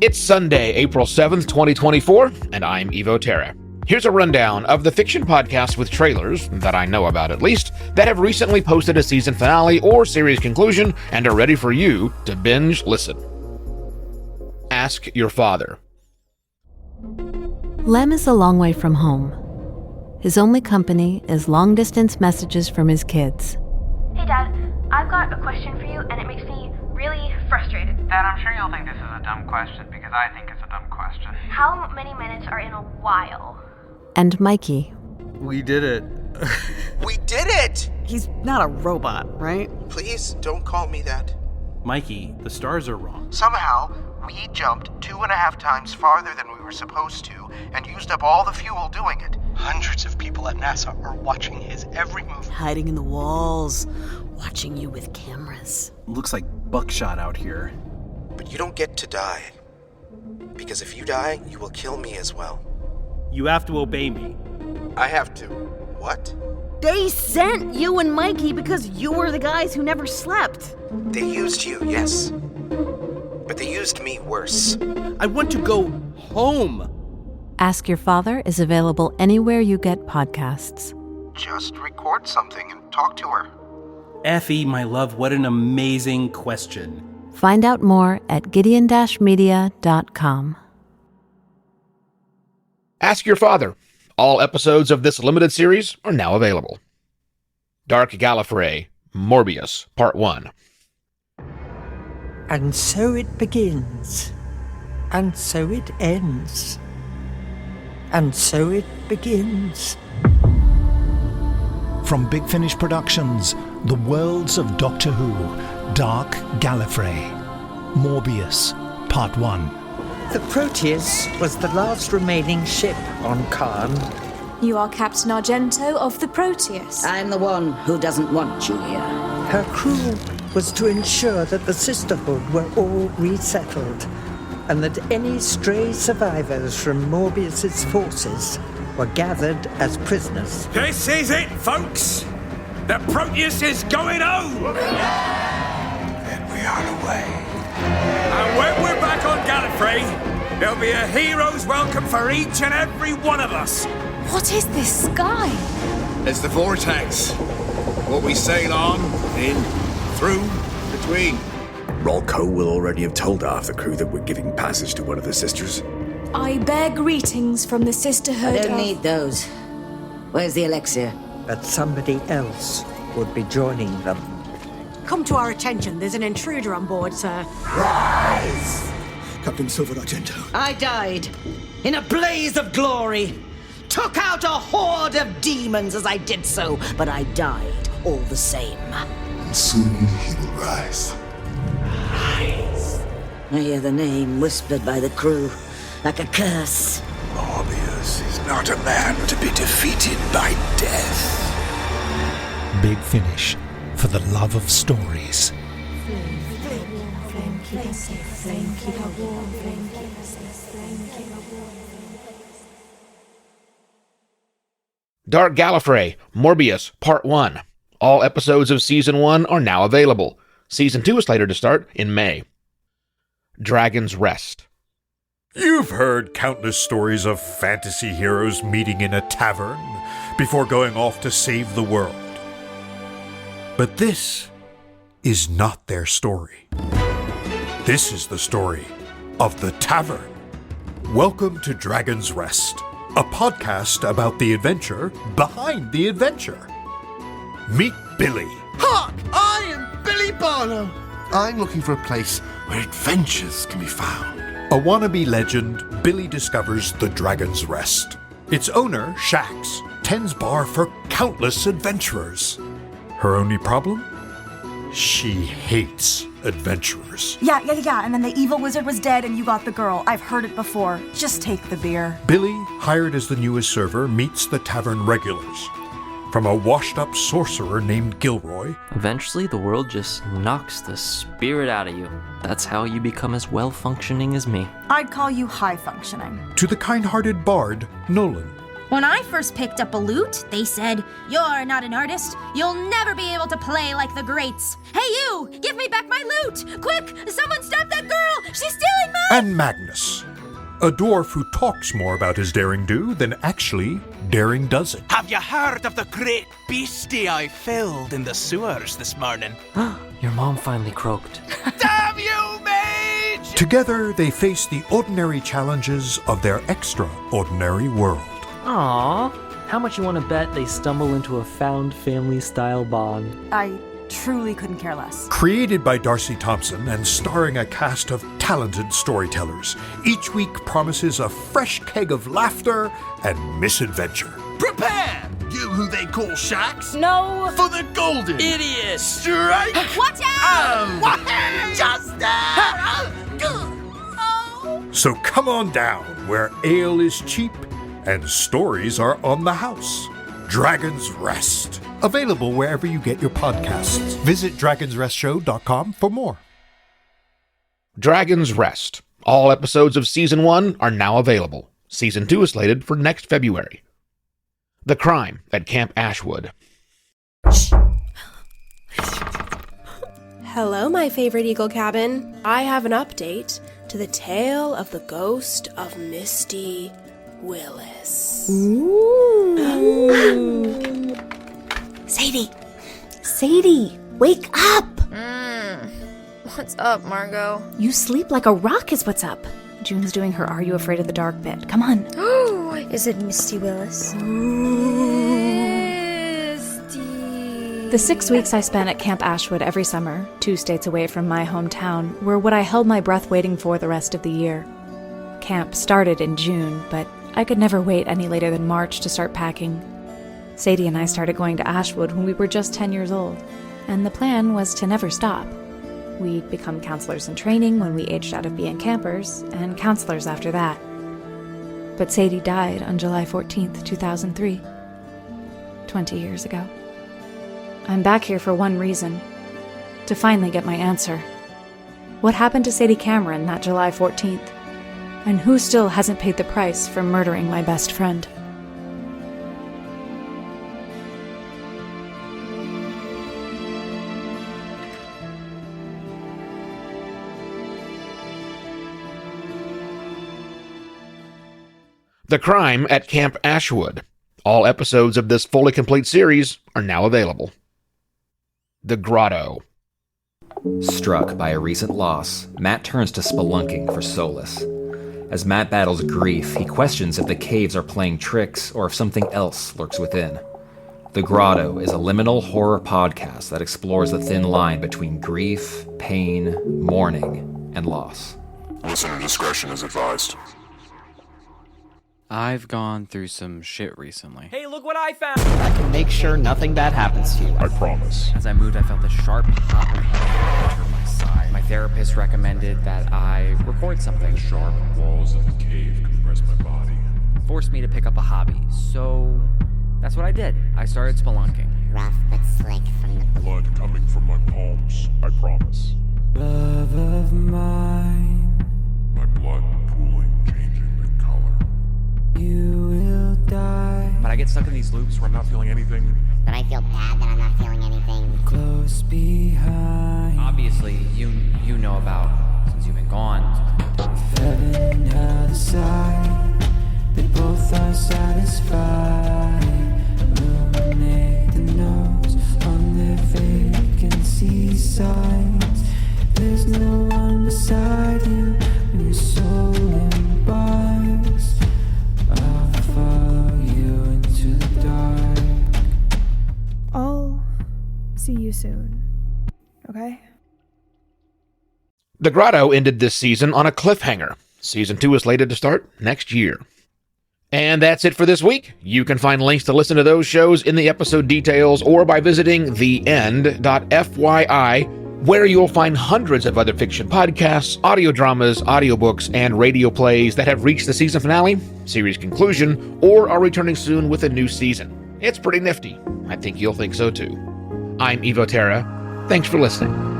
It's Sunday, April 7th, 2024, and I'm Evo Terra. Here's a rundown of the fiction podcasts with trailers, that I know about at least, that have recently posted a season finale or series conclusion and are ready for you to binge-listen. Ask Your Father. Lem is a long way from home. His only company is long-distance messages from his kids. Hey, Dad, I've got a question for you, and it makes me really frustrated. Dad, I'm sure you'll think this is a dumb question because I think it's a dumb question. How many minutes are in a while? And Mikey. We did it. We did it! He's not a robot, right? Please don't call me that. Mikey, the stars are wrong. Somehow, we jumped 2.5 times farther than we were supposed to and used up all the fuel doing it. Hundreds of people at NASA are watching his every move. Hiding in the walls, watching you with cameras. Looks like buckshot out here. But you don't get to die. Because if you die, you will kill me as well. You have to obey me. I have to. What? They sent you and Mikey because you were the guys who never slept. They used you, yes. But they used me worse. I want to go home. Ask Your Father is available anywhere you get podcasts. Just record something and talk to her. Effie, my love, what an amazing question. Find out more at gideon-media.com. Ask Your Father. All episodes of this limited series are now available. Dark Gallifrey, MORBIUS, Part 1. And so it begins, and so it ends, and so it begins. From Big Finish Productions, The Worlds of Doctor Who, Dark Gallifrey, MORBIUS, Part 1. The Proteus was the last remaining ship on Khan. You are Captain Argento of the Proteus. I'm the one who doesn't want you here. Her crew was to ensure that the Sisterhood were all resettled, and that any stray survivors from Morbius's forces were gathered as prisoners. This is it, folks! The Proteus is going home! Then we are away. And when we're back on Gallifrey, there'll be a hero's welcome for each and every one of us. What is this sky? It's the vortex. What we sail on, in, through, between. Rolco will already have told half the crew that we're giving passage to one of the sisters. I bear greetings from the Sisterhood I don't need those. Where's the elixir? But somebody else would be joining them. Come to our attention. There's an intruder on board, sir. Rise! Captain Silver Argento. I died in a blaze of glory. Took out a horde of demons as I did so, but I died all the same. And soon he will rise. Rise. I hear the name whispered by the crew, like a curse. Morbius is not a man to be defeated by death. Big Finish, for the love of stories. Dark Gallifrey, MORBIUS, Part 1. All episodes of Season 1 are now available. Season 2 is slated to start in May. Dragon's Rest. You've heard countless stories of fantasy heroes meeting in a tavern before going off to save the world. But this is not their story. This is the story of the tavern. Welcome to Dragon's Rest, a podcast about the adventure behind the adventure. Meet Billy. Hark! I am Billy Barlow. I'm looking for a place where adventures can be found. A wannabe legend, Billy discovers the Dragon's Rest. Its owner, Shax, tends bar for countless adventurers. Her only problem? She hates adventurers. Yeah, and then the evil wizard was dead and you got the girl. I've heard it before. Just take the beer. Billy, hired as the newest server, meets the tavern regulars. From a washed-up sorcerer named Gilroy. Eventually, the world just knocks the spirit out of you. That's how you become as well-functioning as me. I'd call you high-functioning. To the kind-hearted bard, Nolan. When I first picked up a lute, they said, "You're not an artist. You'll never be able to play like the greats. Hey you, give me back my lute! Quick, someone stop that girl! She's stealing And Magnus, a dwarf who talks more about his daring do than actually daring does it. Have you heard of the great beastie I filled in the sewers this morning? Your mom finally croaked. Damn you, mage! Together, they face the ordinary challenges of their extraordinary world. Aww. How much you want to bet they stumble into a found family-style bond? I truly couldn't care less. Created by Darcy Thompson and starring a cast of talented storytellers, each week promises a fresh keg of laughter and misadventure. Prepare! You who they call Shax? No! For the golden! Idiot! Strike! Watch out! Just So come on down, where ale is cheap and stories are on the house. Dragon's Rest. Available wherever you get your podcasts. Visit dragonsrestshow.com for more. Dragon's Rest. All episodes of Season 1 are now available. Season 2 is slated for next February. The Crime at Camp Ashwood. Hello, my favorite Eagle Cabin. I have an update to the tale of the ghost of Misty Willis. Ooh. Sadie, wake up! What's up, Margot? You sleep like a rock is what's up. June's doing her Are You Afraid of the Dark bit. Come on. Oh, is it Misty Willis? The 6 weeks I spent at Camp Ashwood every summer, 2 states away from my hometown, were what I held my breath waiting for the rest of the year. Camp started in June, but I could never wait any later than March to start packing. Sadie and I started going to Ashwood when we were just 10 years old, and the plan was to never stop. We'd become counselors in training when we aged out of being campers, and counselors after that. But Sadie died on July 14th, 2003. 20 years ago. I'm back here for one reason. To finally get my answer. What happened to Sadie Cameron that July 14th? And who still hasn't paid the price for murdering my best friend? The Crime at Camp Ashwood. All episodes of this fully complete series are now available. The Grotto. Struck by a recent loss, Matt turns to spelunking for solace. As Matt battles grief, he questions if the caves are playing tricks or if something else lurks within. The Grotto is a liminal horror podcast that explores the thin line between grief, pain, mourning, and loss. Listener discretion is advised. I've gone through some shit recently. Hey, look what I found! I can make sure nothing bad happens to you. I promise. As I moved, I felt a sharp pop enter my side. My therapist recommended that I record something. The sharp walls of the cave compress my body. Forced me to pick up a hobby, so that's what I did. I started spelunking. Rough but slick from the blood coming from my palms. I promise. Love of mine. My blood pooling, changing the color. You will die. But I get stuck in these loops where I'm not feeling anything. But I feel bad that I'm not feeling anything. Close behind. Obviously, you know about since you've been gone. Heaven outside, they both are satisfied. Illuminate the notes on their vacancy signs. There's no one beside you when your soul embarks. I'll follow you into the dark. I'll see you soon. Okay? The Grotto ended this season on a cliffhanger. Season 2 is slated to start next year. And that's it for this week. You can find links to listen to those shows in the episode details or by visiting theend.fyi, where you'll find hundreds of other fiction podcasts, audio dramas, audiobooks, and radio plays that have reached the season finale, series conclusion, or are returning soon with a new season. It's pretty nifty. I think you'll think so too. I'm Evo Terra. Thanks for listening.